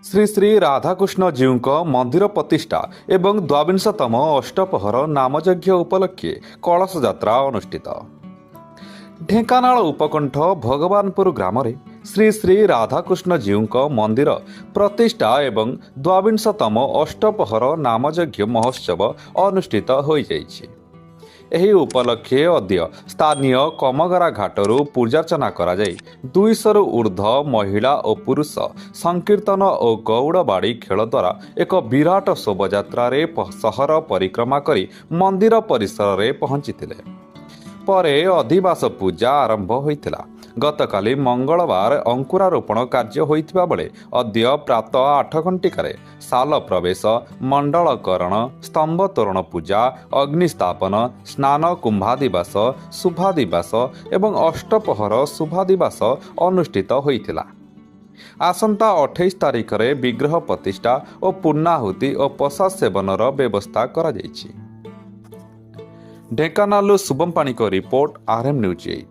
ଶ୍ରୀ ଶ୍ରୀ ରାଧାକୃଷ୍ଣ ଜୀଉଙ୍କ ମନ୍ଦିର ପ୍ରତିଷ୍ଠା ଏବଂ ଦ୍ୱାବିଂଶତମ ଅଷ୍ଟପହର ନାମଯଜ୍ଞ ଉପଲକ୍ଷେ କଳସ ଯାତ୍ରା ଅନୁଷ୍ଠିତ। ଢେଙ୍କାନାଳ ଉପକଣ୍ଠ ଭଗବାନପୁର ଗ୍ରାମରେ ଶ୍ରୀ ଶ୍ରୀ ରାଧାକୃଷ୍ଣ ଜୀଉଙ୍କ ମନ୍ଦିର ପ୍ରତିଷ୍ଠା ଏବଂ ଦ୍ୱାବିଂଶତମ ଅଷ୍ଟପହର ନାମଯଜ୍ଞ ମହୋତ୍ସବ ଅନୁଷ୍ଠିତ ହୋଇଯାଇଛି। ଏହି ଉପଲକ୍ଷେ ଅଦ୍ୟ ସ୍ଥାନୀୟ କମଗରା ଘାଟରୁ ପୂଜାର୍ଚ୍ଚନା କରାଯାଇ 200ରୁ ଉର୍ଦ୍ଧ୍ୱ ମହିଳା ଓ ପୁରୁଷ ସଂକୀର୍ତ୍ତନ ଓ ଗୌଡ଼ବାଡ଼ି ଖେଳ ଦ୍ୱାରା ଏକ ବିରାଟ ଶୋଭାଯାତ୍ରାରେ ସହର ପରିକ୍ରମା କରି ମନ୍ଦିର ପରିସରରେ ପହଞ୍ଚିଥିଲେ। ପରେ ଅଧିବାସ ପୂଜା ଆରମ୍ଭ ହୋଇଥିଲା। ଗତକାଲି ମଙ୍ଗଳବାର ଅଙ୍କୁରାରୋପଣ କାର୍ଯ୍ୟ ହୋଇଥିବା ବେଳେ ଅଦ୍ୟ ପ୍ରାତଃ 8 ଘଣ୍ଟିକାରେ ଶାଲ ପ୍ରବେଶ, ମଣ୍ଡଳକରଣ, ସ୍ତମ୍ଭ ତୋରଣ ପୂଜା, ଅଗ୍ନିସ୍ଥାପନ, ସ୍ନାନ କୁମ୍ଭାଦିବାସ, ଶୁଭାଦିବାସ ଏବଂ ଅଷ୍ଟପହର ଶୁଭାଦିବାସ ଅନୁଷ୍ଠିତ ହୋଇଥିଲା। ଆସନ୍ତା 28 ତାରିଖରେ ବିଗ୍ରହ ପ୍ରତିଷ୍ଠା ଓ ପୂର୍ଣ୍ଣାହୁତି ଓ ପ୍ରସାଦ ସେବନର ବ୍ୟବସ୍ଥା କରାଯାଇଛି। ଢେଙ୍କାନାଳରୁ ଶୁଭମ ପାଣିଙ୍କ ରିପୋର୍ଟ, RM ନ୍ୟୁଜ୍ 8।